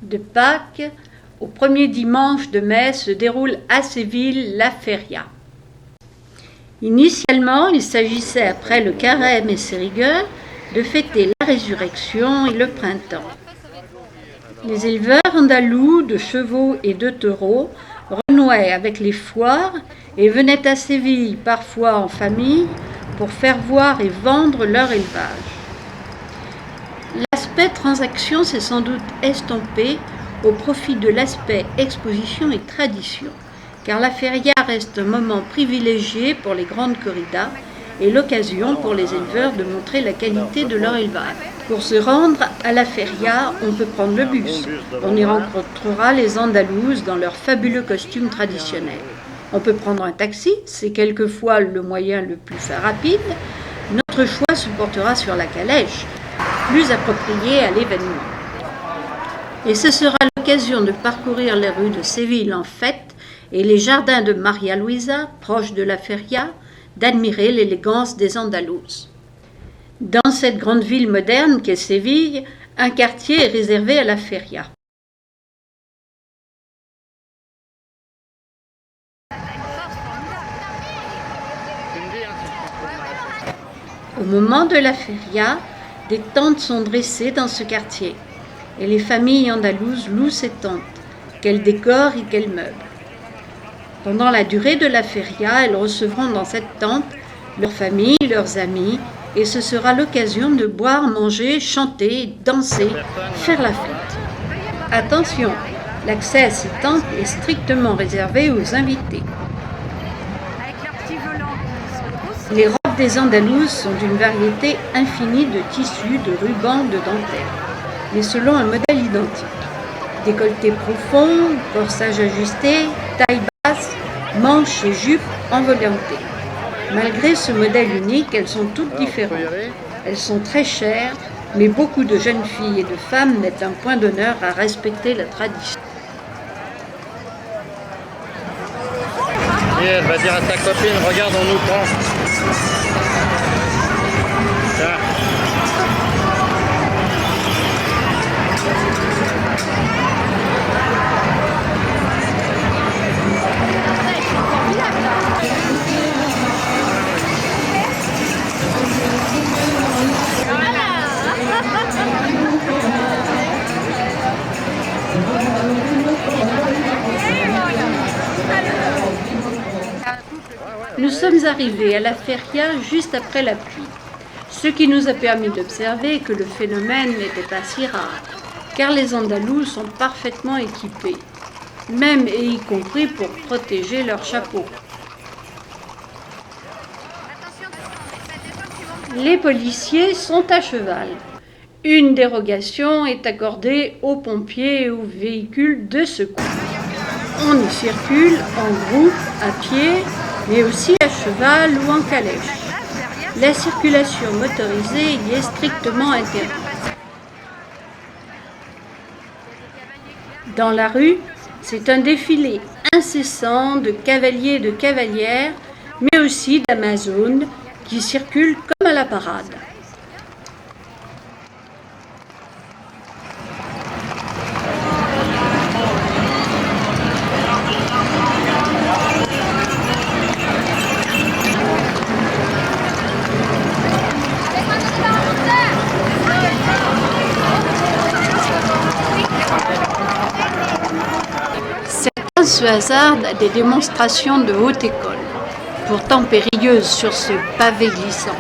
De Pâques au premier dimanche de mai se déroule à Séville la feria. Initialement, il s'agissait, après le carême et ses rigueurs, de fêter la résurrection et le printemps. Les éleveurs andalous de chevaux et de taureaux renouaient avec les foires et venaient à Séville, parfois en famille, pour faire voir et vendre leur élevage. L'aspect transaction s'est sans doute estompé au profit de l'aspect exposition et tradition, car la feria reste un moment privilégié pour les grandes corridas et l'occasion pour les éleveurs de montrer la qualité de leur élevage. Pour se rendre à la feria, on peut prendre le bus. On y rencontrera les Andalouses dans leurs fabuleux costumes traditionnels. On peut prendre un taxi, c'est quelquefois le moyen le plus rapide. Notre choix se portera sur la calèche, plus appropriée à l'événement. Et ce sera l'occasion de parcourir les rues de Séville en fête et les jardins de Maria Luisa, proches de la feria, d'admirer l'élégance des Andalouses. Dans cette grande ville moderne qu'est Séville, un quartier est réservé à la feria. Au moment de la feria, des tentes sont dressées dans ce quartier et les familles andalouses louent ces tentes, qu'elles décorent et qu'elles meublent. Pendant la durée de la feria, elles recevront dans cette tente leurs familles, leurs amis, et ce sera l'occasion de boire, manger, chanter, danser, faire la fête. Attention, l'accès à ces tentes est strictement réservé aux invités. Les robes des Andalouses sont d'une variété infinie de tissus, de rubans, de dentelles, mais selon un modèle identique. Décolleté profond, corsage ajusté, taille basse, manches et jupes envolantées. Malgré ce modèle unique, elles sont toutes différentes. Elles sont très chères, mais beaucoup de jeunes filles et de femmes mettent un point d'honneur à respecter la tradition. Et elle va dire à ta copine, regarde, on nous prend. Tiens. Nous sommes arrivés à la feria juste après la pluie, ce qui nous a permis d'observer que le phénomène n'était pas si rare, car les Andalous sont parfaitement équipés, même et y compris pour protéger leurs chapeaux. Les policiers sont à cheval. Une dérogation est accordée aux pompiers et aux véhicules de secours. On y circule en groupe, à pied, mais aussi à cheval ou en calèche. La circulation motorisée y est strictement interdite. Dans la rue, c'est un défilé incessant de cavaliers et de cavalières, mais aussi d'Amazones qui circulent comme à la parade. Certains se hasardent à des démonstrations de haute école, pourtant périlleuses sur ce pavé glissant.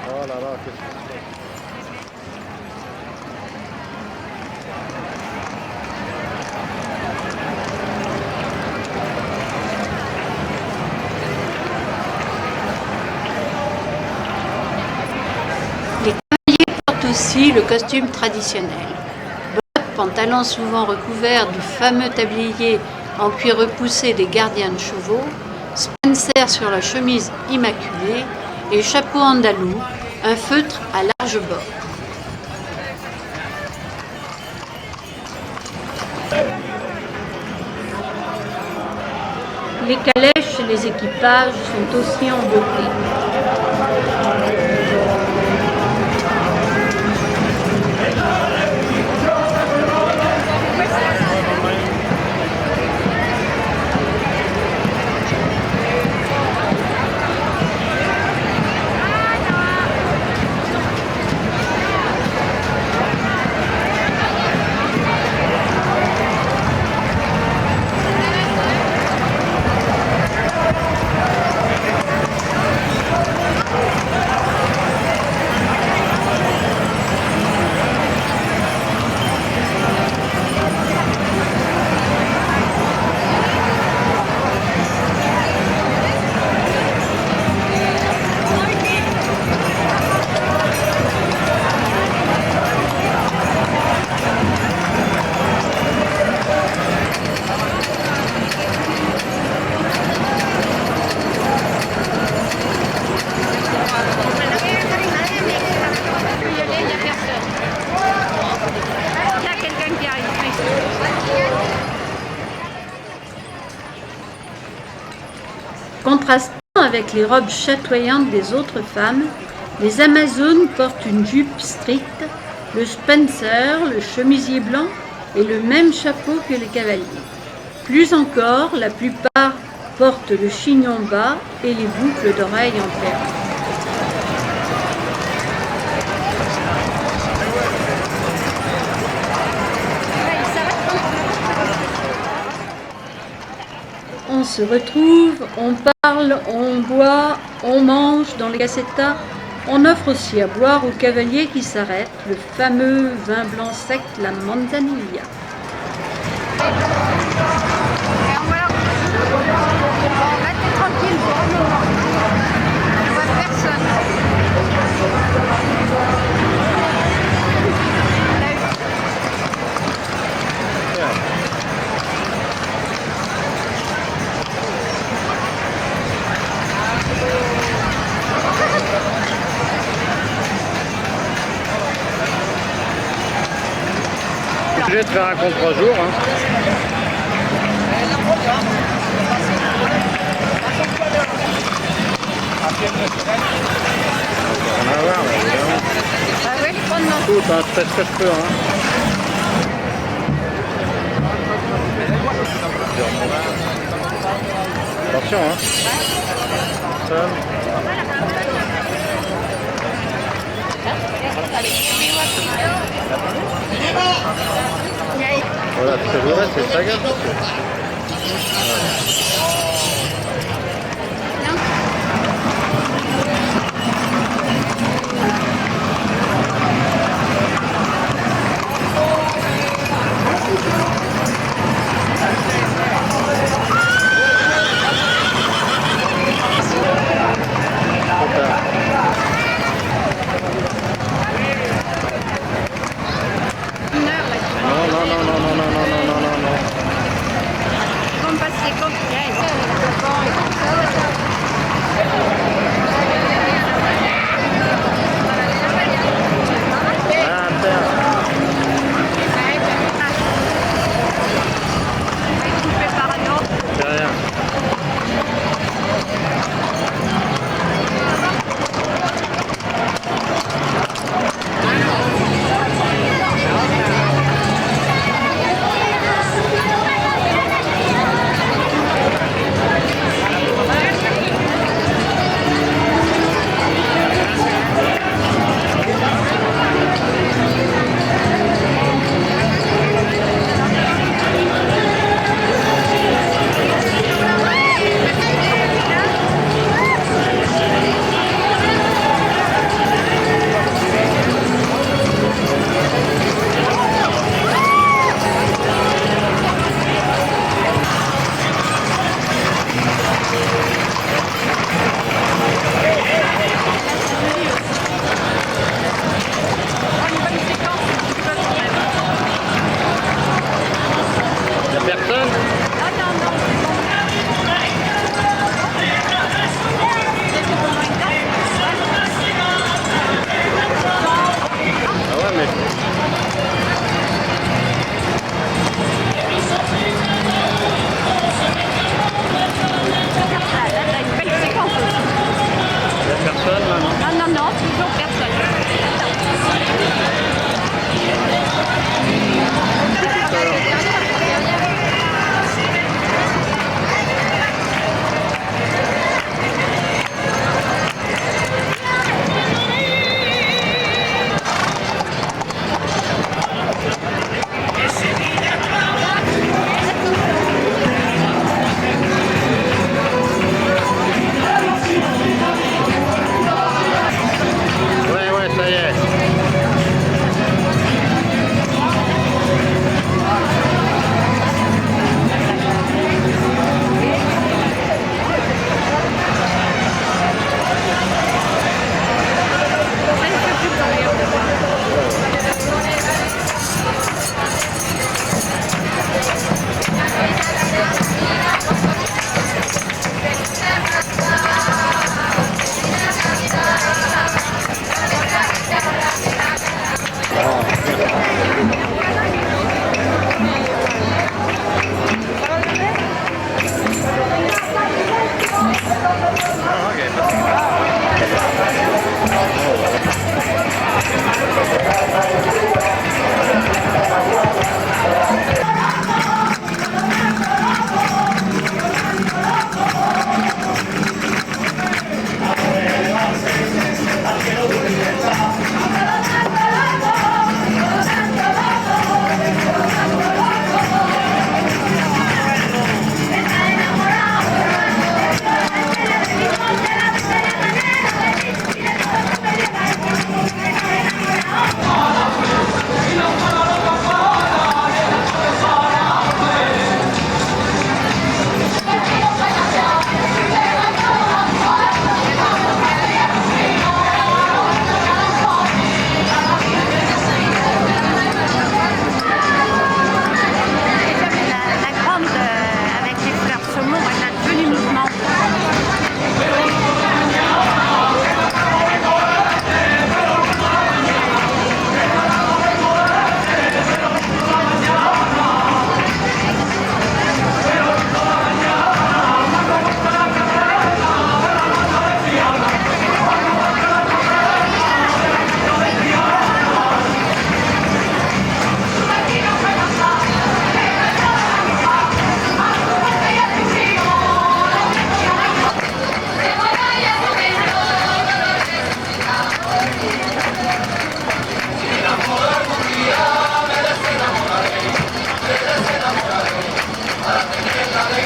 Oh là là, qu'est-ce que c'est? Les cavaliers portent aussi le costume traditionnel. Bottes, pantalons souvent recouverts du fameux tablier en cuir repoussé des gardiens de chevaux, Spencer sur la chemise immaculée et chapeau andalou, un feutre à large bord. Les calèches et les équipages sont aussi en beauté. Contrastant avec les robes chatoyantes des autres femmes, les Amazones portent une jupe stricte, le Spencer, le chemisier blanc et le même chapeau que les cavaliers. Plus encore, la plupart portent le chignon bas et les boucles d'oreilles en perles. On se retrouve, on parle, on boit, on mange dans les casetas. On offre aussi à boire aux cavaliers qui s'arrêtent le fameux vin blanc sec, la Manzanilla. Restez tranquille, je vois personne. Obligé de faire un contre-jour. Hein. On va voir, évidemment. Ah oui, je prends non. Tout, hein, je fais ce que je peux. Hein. Attention, hein. Seul. Voilà, ce que je voudrais, c'est ça, regarde. Comme passer comme Voilà.